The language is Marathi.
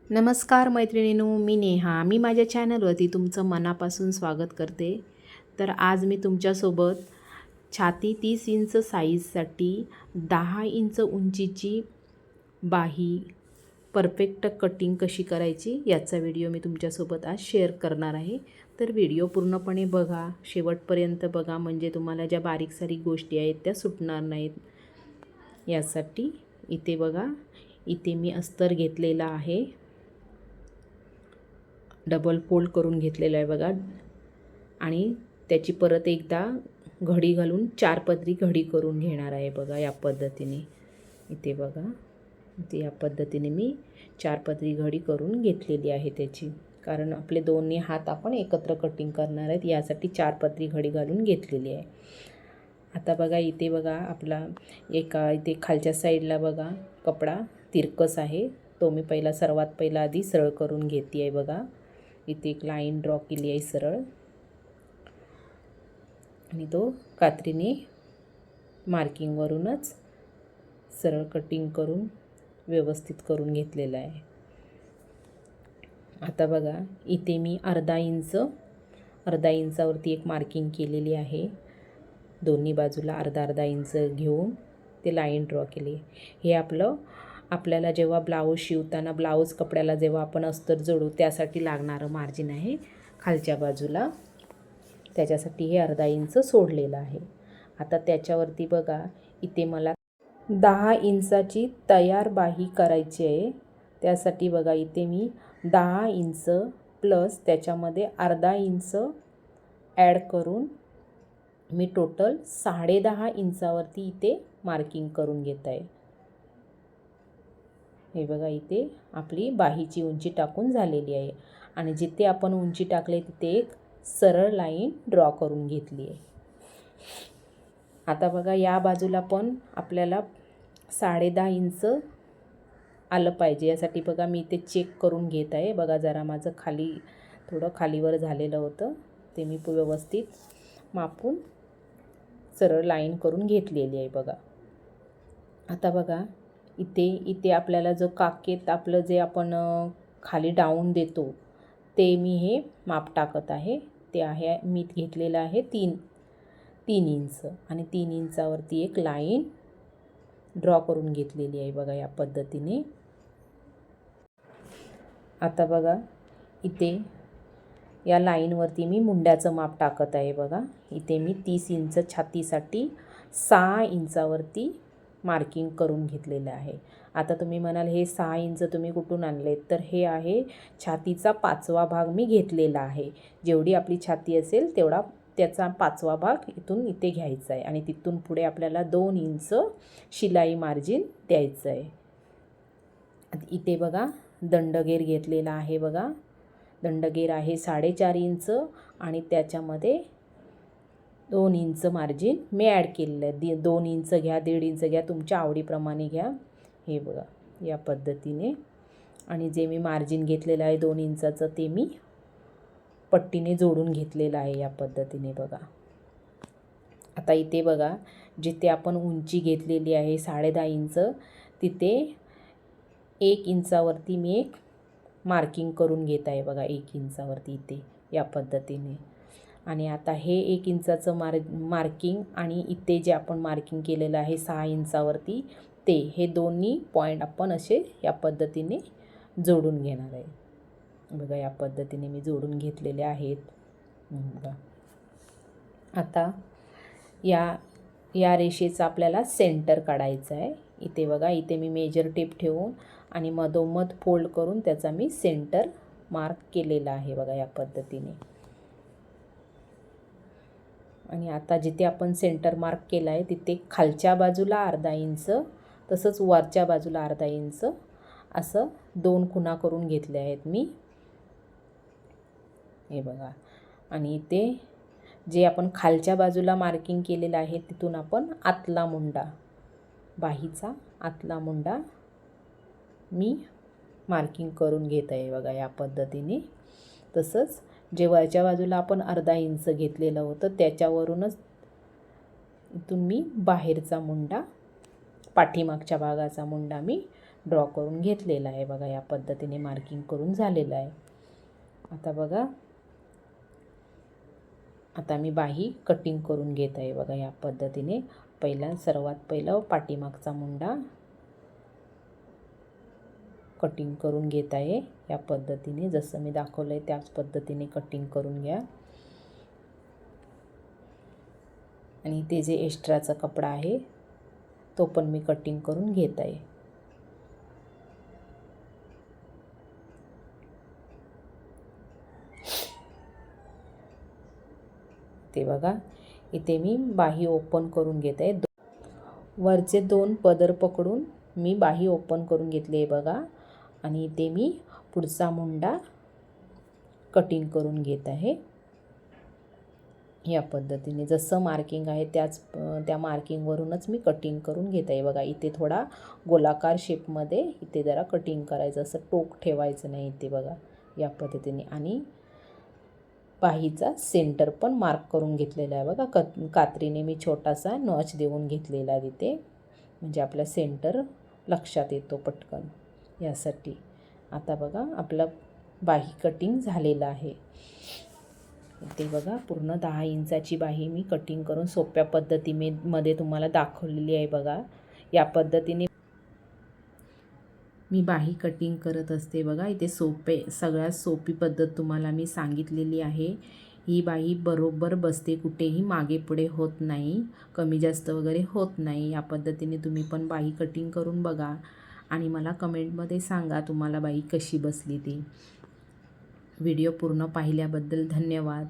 नमस्कार मैत्रिणींनो, मी नेहा. मी माझ्या चॅनलवरती तुमचं मनापासून स्वागत करते. तर आज मी तुमच्यासोबत छाती 30 इंच साईजसाठी 10 इंच उंचीची बाही परफेक्ट कटिंग कशी करायची याचा व्हिडिओ मी तुमच्यासोबत आज शेअर करणार आहे. तर व्हिडिओ पूर्णपणे बघा, शेवटपर्यंत बघा, म्हणजे तुम्हाला ज्या बारीक सारीक गोष्टी आहेत त्या सुटणार नाहीत. यासाठी इथे बघा, इथे मी अस्तर घेतलेला आहे, डबल फोल्ड करून घेतलेलं आहे बघा, आणि त्याची परत एकदा घडी घालून 4 पदरी घडी करून घेणार आहे बघा. या पद्धतीने इथे बघा, इथे या पद्धतीने मी 4 पदरी घडी करून घेतलेली आहे त्याची, कारण आपले दोन्ही हात आपण एकत्र कटिंग करणार आहेत, यासाठी 4 पदरी घडी घालून घेतलेली आहे. आता बघा, इथे बघा आपला इथे खालच्या साईडला बघा कपडा तिरकस आहे, तो मी सर्वात पहिला आधी सरळ करून घेते आहे बघा. इथे एक लाईन ड्रॉ केली आहे सरळ, आणि तो कात्रीने मार्किंगवरूनच सरळ कटिंग करून व्यवस्थित करून घेतलेला आहे. आता बघा, इथे मी अर्धा इंचावरती एक मार्किंग केलेली आहे. दोन्ही बाजूला अर्धा इंच घेऊन ते लाईन ड्रॉ केली. हे आपल्याला जेव्हा ब्लाऊज शिवताना ब्लाऊज कपड्याला जेव्हा आपण अस्तर जोडू त्यासाठी लागणारं मार्जिन आहे खालच्या बाजूला, त्याच्यासाठी हे अर्धा इंच सोडलेलं आहे. आता त्याच्यावरती बघा, इथे मला 10 इंचाची तयार बाही करायची आहे. त्यासाठी बघा, इथे मी 10 इंच प्लस त्याच्यामध्ये अर्धा इंच ॲड करून मी टोटल 10.5 इंचावरती इथे मार्किंग करून घेत आहे. हे बघा, इथे आपली बाहीची उंची टाकून झालेली आहे, आणि जिथे आपण उंची टाकले तिथे एक सरळ लाईन ड्रॉ करून घेतली आहे. आता बघा, या बाजूला पण आपल्याला 10.5 इंच आलं पाहिजे. यासाठी बघा, मी इथे चेक करून घेत आहे बघा. जरा माझं थोडं खालीवर झालेलं होतं, ते मी व्यवस्थित मापून सरळ लाईन करून घेतलेली आहे बघा. आता बघा, इथे आपल्याला जो काकेत आपलं जे आपण खाली डाऊन देतो ते मी हे माप टाकत आहे. ते आहे, मी घेतलेलं आहे 3 इंच, आणि 3 इंचावरती एक लाईन ड्रॉ करून घेतलेली आहे बघा या पद्धतीने. आता बघा, इथे या लाईनवरती मी मुंड्याचं माप टाकत आहे बघा. इथे मी 30 इंच छातीसाठी 6 इंचावरती मार्किंग करून घेतलेलं आहे. आता तुम्ही म्हणाल, हे 6 इंच तुम्ही कुठून आणलेत? तर हे आहे छातीचा 5वा भाग मी घेतलेला आहे. जेवढी आपली छाती असेल तेवढा त्याचा 5वा भाग इथून इथे घ्यायचा आहे, आणि तिथून पुढे आपल्याला 2 इंच शिलाई मार्जिन द्यायचं आहे. इथे बघा, दंडगेर घेतलेला आहे बघा. दंडगेर आहे 4.5 इंच, आणि त्याच्यामध्ये 2 इंच मार्जिन मी ॲड केलेलं आहे. 2 इंच घ्या, 1.5 इंच घ्या, तुमच्या आवडीप्रमाणे घ्या. हे बघा या पद्धतीने, आणि जे मी मार्जिन घेतलेलं आहे 2 इंचाचं ते मी पट्टीने जोडून घेतलेलं आहे या पद्धतीने बघा. आता इथे बघा, जिथे आपण उंची घेतलेली आहे 10.5 इंच, तिथे 1 इंचावरती मी एक मार्किंग करून घेत आहे बघा. 1 इंचावरती इथे या पद्धतीने. आणि आता हे 1 इंचाचं मार्किंग आणि इथे जे आपण मार्किंग केलेलं आहे 6 इंचावरती, हे दोन्ही पॉईंट आपण असे या पद्धतीने जोडून घेणार आहे बघा. या पद्धतीने मी जोडून घेतलेले आहेत बघा. आता या रेषेचा आपल्याला सेंटर काढायचं आहे. इथे बघा, इथे मी मेजर टेप ठेवून आणि मधोमध फोल्ड करून त्याचा मी सेंटर मार्क केलेला आहे बघा या पद्धतीने. आणि आता जिथे आपण सेंटर मार्क केला आहे तिथे खालच्या बाजूला अर्धा इंच, तसंच वरच्या बाजूला अर्धा इंच, असं 2 खुणा करून घेतल्या आहेत मी. हे बघा, आणि इथे जे आपण खालच्या बाजूला मार्किंग केलेलं आहे तिथून आपण आतला मुंडा, बाहीचा आतला मुंडा मी मार्किंग करून घेत आहे बघा या पद्धतीने. तसंच जे वरच्या बाजूला आपण अर्धा इंच घेतलेलं होतं त्याच्यावरूनच इथून मी बाहेरचा मुंडा, पाठीमागच्या भागाचा मुंडा मी ड्रॉ करून घेतलेला आहे बघा. या पद्धतीने मार्किंग करून झालेलं आहे. आता बघा, आता मी बाही कटिंग करून घेत आहे बघा. या पद्धतीने सर्वात पहिलं पाठीमागचा मुंडा कटिंग करून घेत आहे. या पद्धतीने जसं मी दाखवलं आहे त्याच पद्धतीने कटिंग करून घ्या. आणि ते जे एक्स्ट्राचा कपडा आहे तो पण मी कटिंग करून घेत आहे. ते बघा, इथे मी बाही ओपन करून घेत आहे. वरचे 2 पदर पकडून मी बाही ओपन करून घेतली आहे बघा. आणि इथे मी पुढचा मुंडा कटिंग करून घेत आहे. या पद्धतीने जसं मार्किंग आहे त्या मार्किंगवरूनच मी कटिंग करून घेत आहे बघा. इथे थोडा गोलाकार शेपमध्ये इथे जरा कटिंग करायचं, असं टोक ठेवायचं नाही इथे बघा. या पद्धतीने आणि बाहीचा सेंटर पण मार्क करून घेतलेला आहे बघा. कात्रीने मी छोटासा नॉच देऊन घेतलेला आहे तिथे, म्हणजे आपला सेंटर लक्षात येतो पटकन यासाठी. आता बघा, आपलं बाही कटिंग झालेलं आहे. इथे बघा, पूर्ण 10 इंचाची बाही मी कटिंग करून सोप्या पद्धतीमध्ये तुम्हाला दाखवलेली आहे बघा. या पद्धतीने मी बाही कटिंग करत असते बघा. इथे सगळ्यात सोपी पद्धत तुम्हाला मी सांगितलेली आहे. ही बाही बरोबर बसते, कुठेही मागे पुढे होत नाही, कमी जास्त वगैरे होत नाही. या पद्धतीने तुम्ही पण बाही कटिंग करून बघा आणि मला कमेंटमध्ये सांगा तुम्हाला बाही कशी बसली ती. व्हिडिओ पूर्ण पाहिल्याबद्दल धन्यवाद.